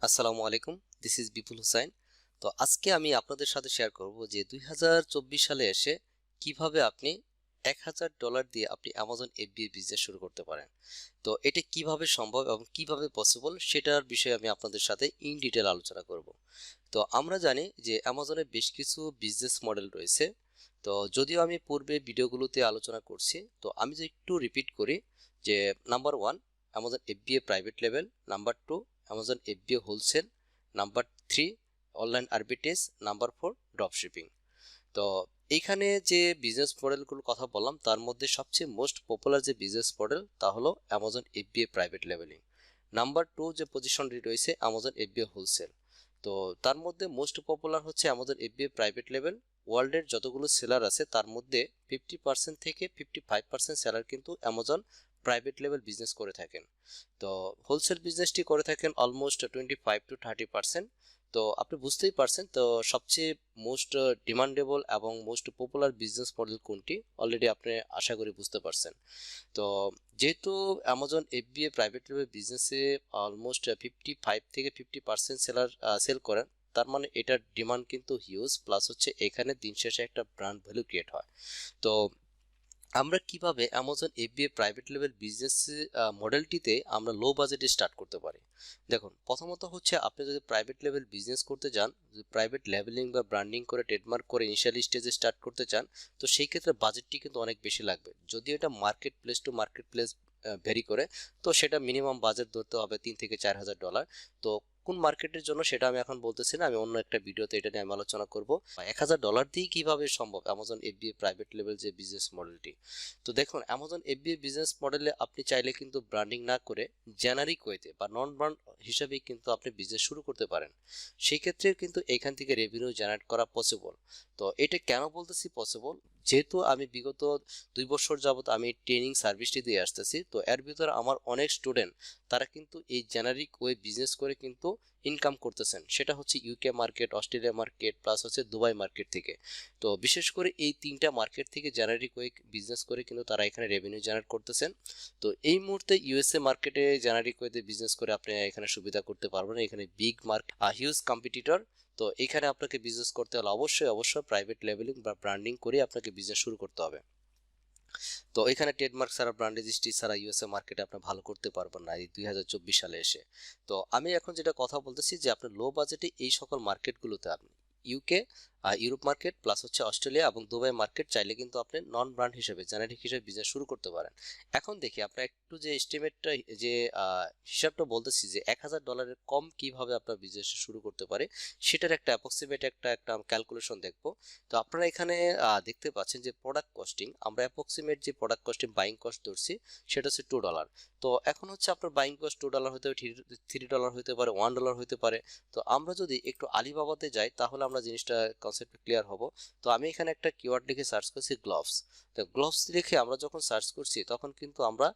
আসসালামু আলাইকুম, this is বিপুল হুসাইন। তো আজকে আমি আপনাদের সাথে শেয়ার করব যে 2024 সালে এসে কিভাবে আপনি $1000 দিয়ে আপনি অ্যামাজন এফবিএ বিজনেস শুরু করতে পারেন। তো এটা কিভাবে সম্ভব এবং কিভাবে পসিবল সেটার বিষয়ে আমি আপনাদের সাথে ইন ডিটেল আলোচনা করব। তো আমরা জানি যে অ্যামাজনে বেশ কিছু বিজনেস মডেল রয়েছে। তো যদিও আমি পূর্বে ভিডিওগুলোতে আলোচনা করছি, তো আমি যে একটু রিপিট করি যে নাম্বার 1 অ্যামাজন এফবিএ প্রাইভেট লেভেল, number 2 Amazon FBA wholesale, number 3 online arbitrage, number 4 drop shipping. তো এইখানে যে বিজনেস মডেলগুলোর কথা বললাম তার মধ্যে সবচেয়ে মোস্ট পপুলার যে বিজনেস মডেল তা হলো Amazon FBA private leveling. Number 2 যে পজিশনটি রয়েছে অ্যামাজন এফবিএ হোলসেল। তো তার মধ্যে মোস্ট পপুলার হচ্ছে অ্যামাজন এফবিএ প্রাইভেট লেভেল। ওয়ার্ল্ডের যতগুলো সেলার আছে তার মধ্যে 50% থেকে 55% সেলার কিন্তু অ্যামাজন প্রাইভেট লেভেল বিজনেস করে থাকেন। তো হোলসেল বিজনেসটি করে থাকেন অলমোস্ট 25 to 30%। তো আপনি বুঝতেই পারছেন তো সবচেয়ে মোস্ট ডিমান্ডেবল এবং মোস্ট পপুলার বিজনেস মডেল কোনটি অলরেডি আপনি আশা করি বুঝতে পারছেন। তো যেহেতু অ্যামাজন এফবিএ প্রাইভেট লেভেল বিজনেসে অলমোস্ট 55 থেকে 50% সেল করেন, তার মানে এটার ডিমান্ড কিন্তু হিউজ, প্লাস হচ্ছে এখানে দিন শেষে একটা ব্র্যান্ড ভ্যালু ক্রিয়েট হয়। তো আমরা কিভাবে অ্যামাজন এফবিএ প্রাইভেট লেভেল বিজনেস মডেলটিতে আমরা লো বাজেটে স্টার্ট করতে পারি। দেখুন, প্রথমত হচ্ছে আপনি যদি প্রাইভেট লেভেল বিজনেস করতে চান, যদি প্রাইভেট লেভেলিং বা ব্র্যান্ডিং করে ট্রেডমার্ক করে ইনিশিয়াল স্টেজে স্টার্ট করতে চান, তো সেই ক্ষেত্রে বাজেটটি কিন্তু অনেক বেশি লাগবে। যদিও এটা market place to market plays very করে, তো সেটা মিনিমাম বাজেট ধরতে হবে $3,000 থেকে $4,000। তো কোন মার্কেটের জন্য সেটা আমি এখন বলতেছি না, আমি অন্য একটা ভিডিওতে এটা নিয়ে আমি আলোচনা করব। $1,000 দিয়ে কিভাবে সম্ভব অ্যামাজন এফবিএ প্রাইভেট লেভেল যে বিজনেস মডেলটি। তো দেখুন, অ্যামাজন এফবিএ বিজনেস মডেলে আপনি চাইলে কিন্তু ব্র্যান্ডিং না করে জেনারিক ওয়েতে বা নন ব্র্যান্ড হিসাবেই কিন্তু আপনি বিজনেস শুরু করতে পারেন। সেই ক্ষেত্রে কিন্তু এখান থেকে রেভিনিউ জেনারেট করা পসিবল। তো এটা কেন বলতেছি পসিবল, যেহেতু আমি বিগত 2 বছর যাবত আমি ট্রেনিং সার্ভিসটি দিয়ে আসতেছি, তো এর ভিতরে আমার অনেক স্টুডেন্ট তারা কিন্তু এই জেনারিক ওয়ে বিজনেস করে কিন্তু ইনকাম করতেছেন। সেটা হচ্ছে UK market, Australia market, plus হচ্ছে দুবাই মার্কেট থেকে। তো বিশেষ করে এই 3টা মার্কেট থেকে জেনারিক ওয়ে বিজনেস করে কিন্তু তারা এখানে রেভিনিউ জেনারেট করতেছেন। তো এই মুহূর্তে ইউএসএ মার্কেটে জেনারিক ওয়েতে বিজনেস করে আপনি এখানে সুবিধা করতে পারবেন। এখানে বিগ মার্কেট, হিউজ কম্পিটিটর। তো এখানে আপনাকে বিজনেস করতে হলে অবশ্যই প্রাইভেট লেভেলিং বা ব্র্যান্ডিং করে আপনাকে বিজনেস শুরু করতে হবে। তো এখানে ট্রেডমার্ক ছাড়া, ব্র্যান্ড রেজিস্ট্রি ছাড়া ইউএসএ মার্কেটে আপনি ভালো করতে পারবেন না এই 2024 সালে এসে। তো আমি এখন যেটা কথা বলতেছি যে আপনি লো বাজেটে এই সকল মার্কেটগুলোতে আপনি ইউকে, ইউরোপ মার্কেট, প্লাস হচ্ছে অস্ট্রেলিয়া এবং দুবাই মার্কেট চাইলে কিন্তু আপনি নন ব্র্যান্ড হিসেবে, জেনারিক হিসেবে বিজনেস শুরু করতে পারেন। এখন দেখি আপনার একটু যে এস্টিমেটটা, যে হিসাবটা বলতেছি যে $1,000 কম কিভাবে আপনার বিজনেস শুরু করতে পারে, সেটার একটা অ্যাপ্রক্সিমেট একটা ক্যালকুলেশন দেখবো। তো আপনারা এখানে দেখতে পাচ্ছেন যে প্রোডাক্ট কস্টিং, আমরা অ্যাপ্রক্সিমেট যে প্রোডাক্ট কস্টিং বাইং কস্ট ধরছি সেটা হচ্ছে $2। তো এখন হচ্ছে আপনার বাইং কস্ট $2 হতে পারে, $3 হতে পারে, $1 হতে পারে। তো আমরা যদি একটু আলিবাবাতে যাই তাহলে আমরা জিনিসটা কনসেপ্ট ক্লিয়ার হব। তো আমি এখানে একটা কিওয়ার্ড লিখে সার্চ করছি গ্লোভস। তো গ্লোভস লিখে আমরা যখন সার্চ করছি তখন কিন্তু আমরা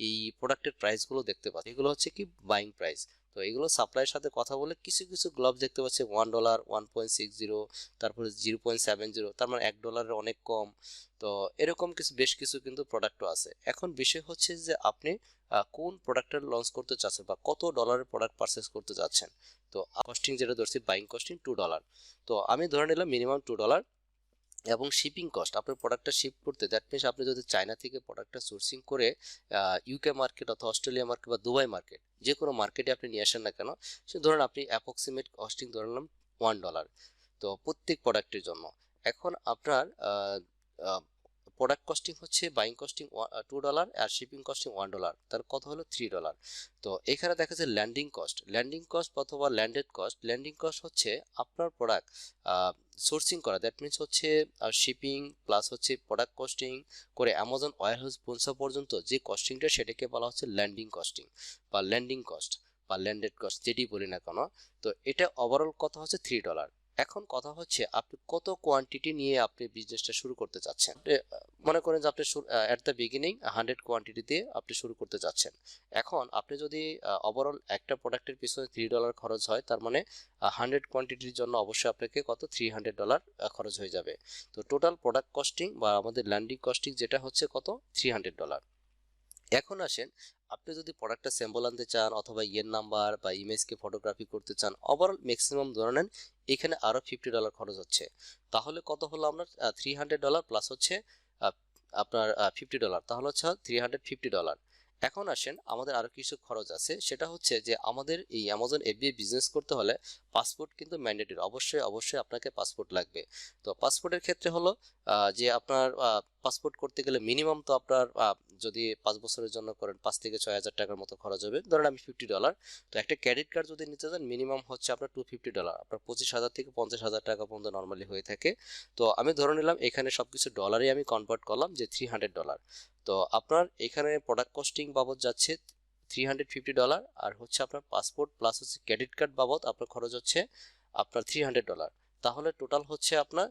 এই প্রোডাক্টের প্রাইসগুলো দেখতে পাচ্ছি। এগুলো হচ্ছে কি বাইং প্রাইস। তো এগুলো সাপ্লাইয়ের সাথে কথা বলে কিছু কিছু গ্লোভস দেখতে পাচ্ছি $1, 1.60, তারপরে 0.70, তার মানে $1 অনেক কম। তো এরকম বেশ কিছু কিন্তু প্রোডাক্টও আছে। এখন বিষয় হচ্ছে যে আপনি কোন প্রোডাক্টটা লঞ্চ করতে চাচ্ছেন বা কত ডলারের প্রোডাক্ট পারচেস করতে যাচ্ছেন। তো কস্টিং যেটা ধরছি, বাইং কস্টিং $2। তো আমি ধরে নিলাম মিনিমাম $2। এবং শিপিং কস্ট, আপনার প্রোডাক্টটা শিপ করতে, দ্যাট মিনস আপনি যদি চায়না থেকে প্রোডাক্টটা সোর্সিং করে ইউকে মার্কেট অথবা অস্ট্রেলিয়া মার্কেট বা দুবাই মার্কেট যে কোনো মার্কেটে আপনি নিয়ে আসেন না কেন, সে ধরুন আপনি অ্যাপ্রক্সিমেট কস্টিং ধরে নিলাম $1। তো প্রত্যেক প্রোডাক্টের জন্য এখন আপনার প্রোডাক্ট কস্টিং হচ্ছে বাইং কস্টিং $2 আর শিপিং কস্টিং $1, তার কত হলো $3। তো এখানে দেখা যাচ্ছে ল্যান্ডিং কস্ট অথবা ল্যান্ডিং কস্ট হচ্ছে আপনার প্রোডাক্ট সোর্সিং করা, দ্যাট মিনস হচ্ছে শিপিং প্লাস হচ্ছে প্রোডাক্ট কস্টিং করে অ্যামাজন ওয়্যারহাউস পৌঁছা পর্যন্ত যে কস্টিংটা সেটাকে বলা হচ্ছে ল্যান্ডিং কস্টিং বা ল্যান্ডিং কস্ট বা ল্যান্ডেড কস্ট, যেটি বলি না কেন। তো এটা ওভারঅল কথা হচ্ছে $3। এখন কথা হচ্ছে আপনি কত কোয়ান্টিটি নিয়ে আপনি বিজনেসটা শুরু করতে চাচ্ছেন। মনে করেন যে আপনি অ্যাট দ্য বিগিনিং 100 কোয়ান্টিটি দিয়ে আপনি শুরু করতে চাচ্ছেন। এখন আপনি যদি ওভারঅল একটা প্রোডাক্টের পিছনে $3 খরচ হয়, তার মানে 100 কোয়ান্টিটির জন্য অবশ্যই আপনাকে কত $300 খরচ হয়ে যাবে। তো টোটাল প্রোডাক্ট কস্টিং বা আমাদের ল্যান্ডিং কস্টিং যেটা হচ্ছে কত $300। এখন আসেন, আপনি যদি প্রোডাক্টটা স্যাম্পল আনতে চান অথবা ইয়ের নাম্বার বা ইমেজকে ফটোগ্রাফি করতে চান, ওভারঅল ম্যাক্সিমাম ধরে নেন এখানে আরো $50 খরচ হচ্ছে। তাহলে কত হলো আপনার $300 প্লাস হচ্ছে আহ, আপনার $50, তাহলে হচ্ছে $350। এখন আসেন, আমাদের আরো কিছু খরচ আছে, সেটা হচ্ছে যে আমাদের এই অ্যামাজন এফবিআই বিজনেস করতে হলে পাসপোর্ট কিন্তু ম্যান্ডেটরি, অবশ্যই অবশ্যই আপনাকে পাসপোর্ট লাগবে। তো পাসপোর্টের ক্ষেত্রে হলো যে আপনার পাসপোর্ট করতে গেলে মিনিমাম তো আপনার যদি 5 বছরের জন্য করেন 5 থেকে 6 হাজার টাকার মতো খরচ হবে, ধরেন আমি $50। তো একটা ক্রেডিট কার্ড যদি নিতে চান মিনিমাম হচ্ছে আপনার $250, আপনার 25,000 থেকে 50,000 টাকা পর্যন্ত নর্মালি হয়ে থাকে। তো আমি ধরে নিলাম এখানে সবকিছু ডলারে আমি কনভার্ট করলাম যে $300। তো আপনার এখানে প্রোডাক্ট কস্টিং বাবদ যাচ্ছে $350, আর হচ্ছে আপনার পাসপোর্ট প্লাস হচ্ছে ক্রেডিট কার্ড বাবদ আপনার খরচ হচ্ছে আপনার $300। তাহলে টোটাল হচ্ছে আপনার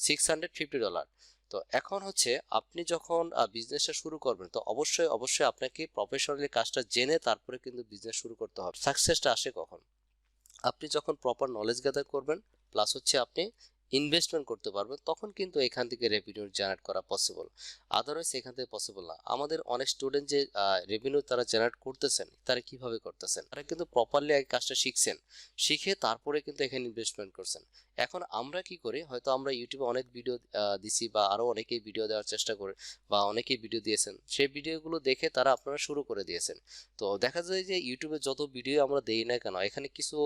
$650। তো এখন হচ্ছে আপনি যখন বিজনেসটা শুরু করবেন, তো অবশ্যই অবশ্যই আপনাকে প্রফেশনালি কাজটা জেনে তারপরে কিন্তু বিজনেস শুরু করতে হবে। সাকসেসটা আসে কখন? আপনি যখন প্রপার নলেজ গ্যাদার করবেন, প্লাস হচ্ছে আপনি ইনভেস্টমেন্ট করতে পারবেন, তখন কিন্তু এখান থেকে রেভিনিউ জেনারেট করা পসিবল। আদারওয়াইজ এখান থেকে পসিবল না। আমাদের অনেক স্টুডেন্ট যে রেভিনিউ তারা জেনারেট করতেছেন, তারা কিভাবে করতেছেন? তারা কিন্তু প্রপারলি এই কাজটা শিখছেন, শিখে তারপরে কিন্তু এখানে ইনভেস্টমেন্ট করছেন। এখন আমরা কি করি, হয়তো আমরা ইউটিউবে অনেক ভিডিও দিছি বা আরো অনেকেই ভিডিও দেওয়ার চেষ্টা করে বা অনেকেই ভিডিও দিয়েছেন, সেই ভিডিওগুলো দেখে তারা আপনারা শুরু করে দিয়েছেন। তো দেখা যায় যে ইউটিউবে যত ভিডিও আমরা দেই না কেন, এখানে কিছু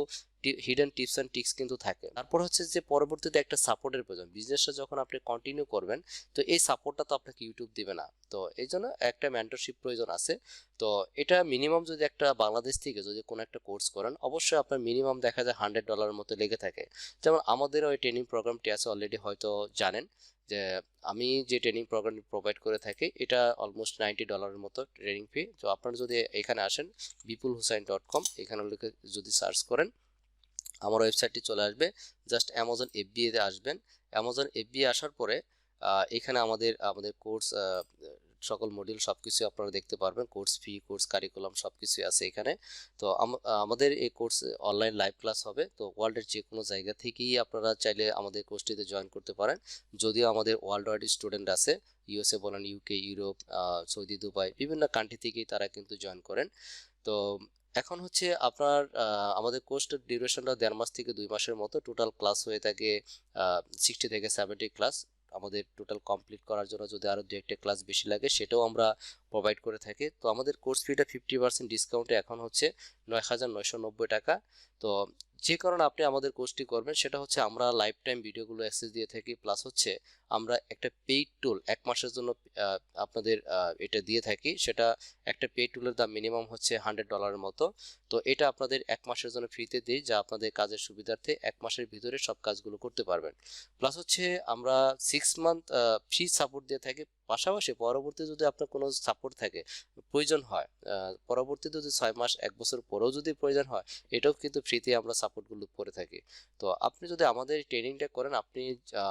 হিডেন টিপস অ্যান্ড ট্রিক্স কিন্তু থাকে। তারপর হচ্ছে যে পরবর্তীতে একটা সাপোর্টের প্রয়োজন, বিজনেসটা যখন আপনি কন্টিনিউ করবেন, তো এই সাপোর্টটা তো আপনাকে ইউটিউব দিবে না। তো এই জন্য একটা মেন্টরশিপ প্রয়োজন আছে। তো এটা মিনিমাম যদি একটা বাংলাদেশ থেকে যদি কোনো একটা কোর্স করেন, অবশ্যই আপনার মিনিমাম দেখা যায় $100 মতো লেগে থাকে। যেমন আমাদের ওই ট্রেনিং প্রোগ্রামটি আছে, অলরেডি হয়তো জানেন যে আমি যে ট্রেনিং প্রোগ্রাম প্রোভাইড করে থাকি, এটা অলমোস্ট $90 মতো ট্রেনিং ফি। তো আপনারা যদি এখানে আসেন bipulhusain.com, এখানে লিখে যদি সার্চ করেন আমার ওয়েবসাইটটি চলে আসবে। জাস্ট অ্যামাজন এফবিএ তে আসবেন। অ্যামাজন এফবিএ আসার পরে এখানে আমাদের আমাদের কোর্স সকল মডিউল সবকিছু আপনারা দেখতে পারবেন, কোর্স ফি, কোর্স কারিকুলাম সবকিছুই আছে এখানে। তো আমাদের এই কোর্স অনলাইন লাইভ ক্লাস হবে। তো ওয়ার্ল্ডের যে কোনো জায়গা থেকেই আপনারা চাইলে আমাদের কোর্সটিতে জয়েন করতে পারেন। যদিও আমাদের ওয়ার্ল্ড ওয়াইড স্টুডেন্ট আছে, ইউএসএ বলেন, ইউকে, ইউরোপ, সৌদি, দুবাই, বিভিন্ন কান্ট্রি থেকেই তারা কিন্তু জয়েন করেন। তো এখন হচ্ছে আপনার আমাদের কোর্সটার ডিউরেশনটা 1.5 মাস থেকে 2 মাসের মতো। টোটাল ক্লাস হয়ে থাকে 60 থেকে 70 ক্লাস। আমাদের টোটাল কমপ্লিট করার জন্য যদি আরো 2-1টা ক্লাস বেশি লাগে সেটাও আমরা প্রোভাইড করে থাকি। তো আমাদের কোর্স ফিটা 50% ডিসকাউন্টে এখন হচ্ছে $9,990। তো যে কারণে আপনি আমাদের কোর্সটি করবেন সেটা হচ্ছে আমরা লাইফ টাইম ভিডিওগুলো অ্যাক্সেস দিয়ে থাকি, প্লাস হচ্ছে আমরা একটা পেইড টুল 1 মাসের জন্য আপনাদের এটা দিয়ে থাকি। সেটা একটা পেইড টুলের দাম মিনিমাম হচ্ছে $100 মতো। তো এটা আপনাদের 1 মাসের জন্য ফ্রিতে দিই, যা আপনাদের কাজের সুবিধার্থে 1 মাসের ভিতরে সব কাজগুলো করতে পারবেন। প্লাস হচ্ছে আমরা 6 মান্থ ফ্রি সাপোর্ট দিয়ে থাকি। পাশাপাশি পরবর্তী যদি আপনার কোনো সাপোর্ট থাকে, প্রয়োজন হয়, পরবর্তীতে যদি 6 মাস 1 বছর পরেও যদি প্রয়োজন হয়, এটাও কিন্তু ফ্রিতে আমরা সাপোর্টগুলো করে থাকি। তো আপনি যদি আমাদের ট্রেনিংটা করেন, আপনি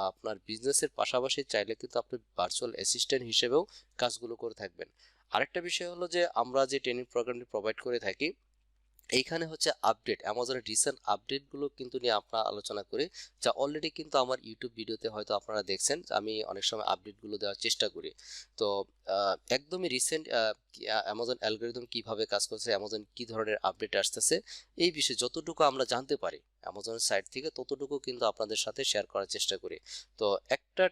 আপনার বিজনেসের পাশাপাশি চাইলে কিন্তু আপনি ভার্চুয়াল অ্যাসিস্ট্যান্ট হিসেবেও কাজগুলো করে থাকবেন। আরেকটা বিষয় হলো যে আমরা যে ট্রেনিং প্রোগ্রামটি প্রোভাইড করে থাকি, এইখানে হচ্ছে আপডেট, অ্যামাজনের রিসেন্ট আপডেটগুলো কিন্তু নিয়ে আমরা আলোচনা করি, যা অলরেডি কিন্তু আমার ইউটিউব ভিডিওতে হয়তো আপনারা দেখছেন। আমি অনেক সময় আপডেটগুলো দেওয়ার চেষ্টা করি। তো একদমই রিসেন্ট অ্যামাজন অ্যালগোরিদম কিভাবে কাজ করছে, অ্যামাজন কি ধরনের আপডেট আসতেছে, এই বিষয়ে যতটুকু আমরা জানতে পারি অ্যামাজনের সাইট থেকে, ততটুকু কিন্তু আপনাদের সাথে শেয়ার করার চেষ্টা করি। তো একটা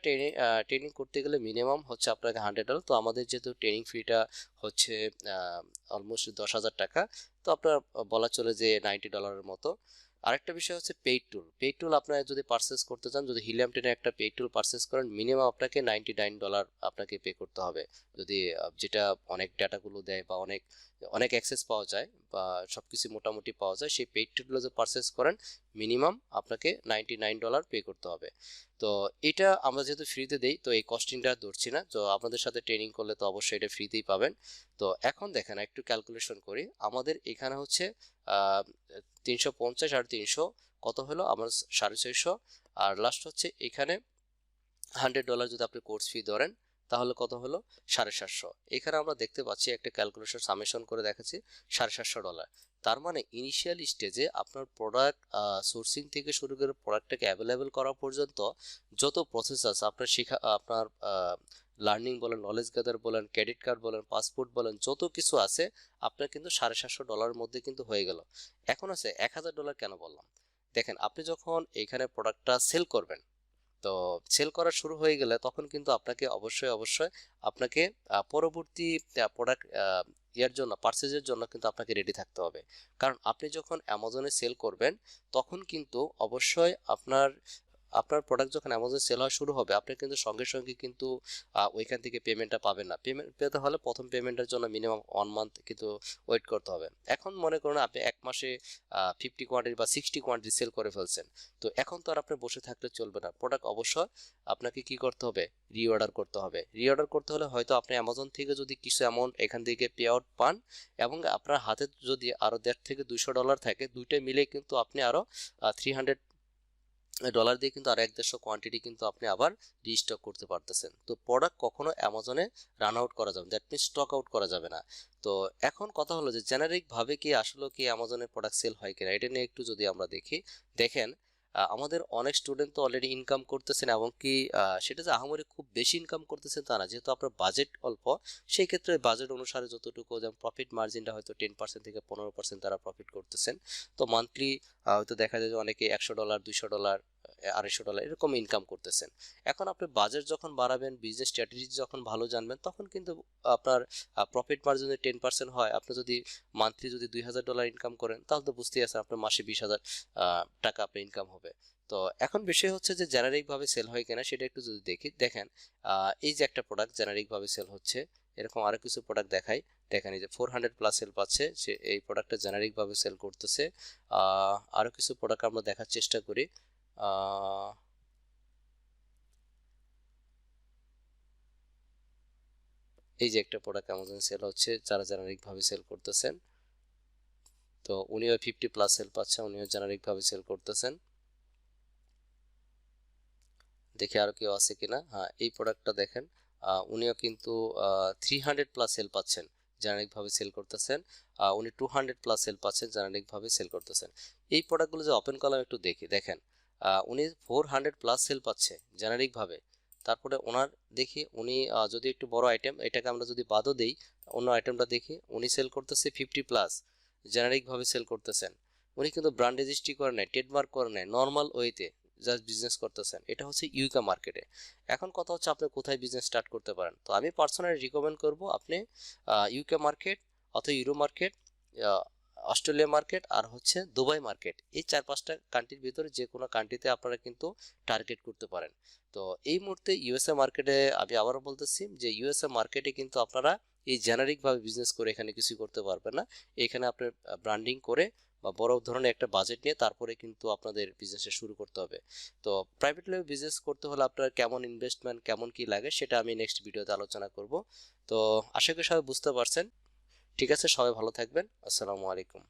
ট্রেনিং করতে গেলে মিনিমাম হচ্ছে আপনাকে $100। তো আমাদের যেহেতু ট্রেনিং ফিটা হচ্ছে অলমোস্ট $10,000, তো আপনার বলা চলে যে $90 মতো। আরেকটা বিষয় হচ্ছে পেইড টুল। পেইড টুল আপনারা যদি পারচেস করতে চান, যদি হিলিয়াম টেনের একটা পেইড টুল পারচেস করেন, মিনিমাম আপনাকে $99 আপনাকে পে করতে হবে। যদি যেটা অনেক ডাটাগুলো দেয় বা অনেক অনেক অ্যাক্সেস পাওয়া যায় বা সবকিছু মোটামুটি পাওয়া যায়, সেই পেইড টুলগুলো যদি পারচেস করেন মিনিমাম আপনাকে $99 পে করতে হবে। তো এটা আমরা যেহেতু ফ্রিতে দেই, তো এই কস্টিংটা ধরছি না। তো আপনাদের সাথে ট্রেনিং করলে তো অবশ্যই এটা ফ্রিতেই পাবেন। তো এখন দেখেন একটু ক্যালকুলেশন করি, আমাদের এখানে হচ্ছে 350 আর 300 কত হলো আমার 650, আর লাস্ট হচ্ছে এখানে $100 যদি আপনি কোর্স ফি ধরেন, তাহলে কত হলো 750। এখানে আমরা দেখতে পাচ্ছি একটা ক্যালকুলেশন সামেশন করে দেখাচ্ছি, $750। তার মানে ইনিশিয়াল স্টেজে আপনার প্রোডাক্ট সোর্সিং থেকে শুরু করে প্রোডাক্টটাকে অ্যাভেলেবেল করা পর্যন্ত যত প্রসেস আছে আপনার শেখা, আপনার লার্নিং বলেন, নলেজ গ্যাদার বলেন, ক্রেডিট কার্ড বলেন, পাসপোর্ট বলেন, যত কিছু আছে আপনার কিন্তু $750 মধ্যে কিন্তু হয়ে গেল। এখন আছে $1000 কেন বললাম? দেখেন, আপনি যখন এখানে প্রোডাক্টটা সেল করবেন, তো সেল করা শুরু হয়ে গেলে তখন কিন্তু আপনাকে অবশ্যই আপনাকে পরবর্তী প্রোডাক্ট ইয়ার জন্য, পারচেজের জন্য কিন্তু আপনাকে রেডি থাকতে হবে। কারণ আপনি যখন অ্যামাজনে সেল করবেন তখন কিন্তু অবশ্যই আপনার আপনার প্রোডাক্ট যখন অ্যামাজনে সেল হওয়া শুরু হবে, আপনি কিন্তু সঙ্গে সঙ্গে কিন্তু ওইখান থেকে পেমেন্টটা পাবেন না। পেমেন্ট পেতে হলে প্রথম পেমেন্টের জন্য মিনিমাম 1 মান্থ কিন্তু ওয়েট করতে হবে। এখন মনে করুন আপনি এক মাসে 50 কোয়ান্টিটি বা 60 কোয়ান্টিটি সেল করে ফেলছেন। তো এখন তো আর আপনি বসে থাকলে চলবে না, প্রোডাক্ট অবশ্যই আপনাকে কি করতে হবে? রিঅর্ডার করতে হবে। রিঅর্ডার করতে হলে হয়তো আপনি অ্যামাজন থেকে যদি কিছু অ্যামাউন্ট এখান থেকে পে আউট পান, এবং আপনার হাতে যদি আরো $150 থেকে $200 থাকে, দুইটা মিলে কিন্তু আপনি আরো $300 দিয়ে কিন্তু আর 150 কোয়ান্টিটি কিন্তু আপনি আবার রিস্টক করতে পারতেছেন। তো প্রোডাক্ট কখনো অ্যামাজনে রান আউট করা যাবে না, দ্যাট মিনস স্টক আউট করা যাবে না। তো এখন কথা হলো যে জেনারিক ভাবে কি আসলে কি অ্যামাজনে প্রোডাক্ট সেল হয় কিনা, এটা নিয়ে একটু যদি আমরা দেখি। দেখেন, আমাদের অনেক স্টুডেন্ট তো অলরেডি ইনকাম করতেছেন, এবং কি সেটা যে আহামরি খুব বেশি ইনকাম করতেছেন তা না, যেহেতু আপনার বাজেট অল্প, সেই ক্ষেত্রে বাজেট অনুসারে যতটুকু, যেমন প্রফিট মার্জিনটা হয়তো 10% থেকে 15% তারা প্রফিট করতেছেন। তো মান্থলি হয়তো দেখা যায় যে অনেকে $100, $200, $250 এরকম ইনকাম করতেছেন। এখন আপনি বাজেট যখন বাড়াবেন, বিজনেস স্ট্র্যাটেজি যখন ভালো জানবেন, তখন কিন্তু আপনার প্রফিট মার্জিন যদি 10% হয়, আপনি যদি মান্থলি যদি $2000 ইনকাম করেন, তাহলে তো বুঝতেই আছেন আপনার মাসে 20,000 টাকা আপনার ইনকাম হবে। তো এখন বিষয় হচ্ছে যে জেনারিক ভাবে সেল হয় কিনা সেটা একটু যদি দেখি। দেখেন, এই যে একটা প্রোডাক্ট জেনারিক ভাবে সেল হচ্ছে, এরকম আরো কিছু প্রোডাক্ট দেখাই। দেখেন, এই যে 400+ সেল পাচ্ছে, সে এই প্রোডাক্টটা জেনারিক ভাবে সেল করতেছে। আরো কিছু প্রোডাক্ট আমরা দেখার চেষ্টা করি। আহ, এই যে একটা প্রোডাক্ট অ্যামাজন সেল হচ্ছে, যারা জেনারিক ভাবে সেল করতেছেন, তো উনিও 50+ সেল পাচ্ছে, উনিও জেনারিক ভাবে সেল করতেছেন। দেখি আর কেউ আছে কিনা। হ্যাঁ, এই প্রোডাক্টটা দেখেন, উনিও কিন্তু 300+ সেল পাচ্ছেন, জেনারিক ভাবে সেল করতেছেন। উনি 200+ সেল পাচ্ছেন, জেনারিক ভাবে সেল করতেছেন। এই প্রোডাক্টগুলো যে ওপেন করলাম একটু দেখি। দেখেন, উনি 400+ সেল পাচ্ছে জেনারিক ভাবে। তারপরে ওনার দেখি উনি যদি একটু বড় আইটেম, এটাকে আমরা যদি বাদও দেই, অন্য আইটেমটা দেখি, উনি সেল করতেছে 50+, জেনারিক ভাবে সেল করতেছেন। উনি কিন্তু ব্র্যান্ড রেজিস্ট্রি করে নেয়, ট্রেডমার্ক করে নেয়, নর্মাল ওয়েতে জাস্ট বিজনেস করতেছেন। এটা হচ্ছে ইউকে মার্কেটে। এখন কথা হচ্ছে আপনি কোথায় বিজনেস স্টার্ট করতে পারেন। তো আমি পার্সোনালি রিকমেন্ড করব আপনি ইউকে মার্কেট, অথবা ইউরো মার্কেট, অস্ট্রেলিয়া মার্কেট, আর হচ্ছে দুবাই মার্কেট। এই 4-5টা কান্ট্রির ভিতরে যে কোনো কান্ট্রিতে আপনারা কিন্তু টার্গেট করতে পারেন। তো এই মুহূর্তে ইউএসএ মার্কেটে, আমি আবারও বলতেছি যে ইউএসএ মার্কেটে কিন্তু আপনারা এই জেনারিক ভাবে বিজনেস করে এখানে কিছু করতে পারবেন না। এখানে আপনার ব্র্যান্ডিং করে বা বড় ধরনের একটা বাজেট নিয়ে তারপরে কিন্তু আপনাদের বিজনেসটা শুরু করতে হবে। তো প্রাইভেট লেভেল বিজনেস করতে হলে আপনার কেমন ইনভেস্টমেন্ট, কেমন কি লাগে, সেটা আমি নেক্সট ভিডিওতে আলোচনা করব। তো আশা করি সবাই বুঝতে পারছেন। ঠিক আছে, সবাই ভালো থাকবেন। আসসালামু আলাইকুম।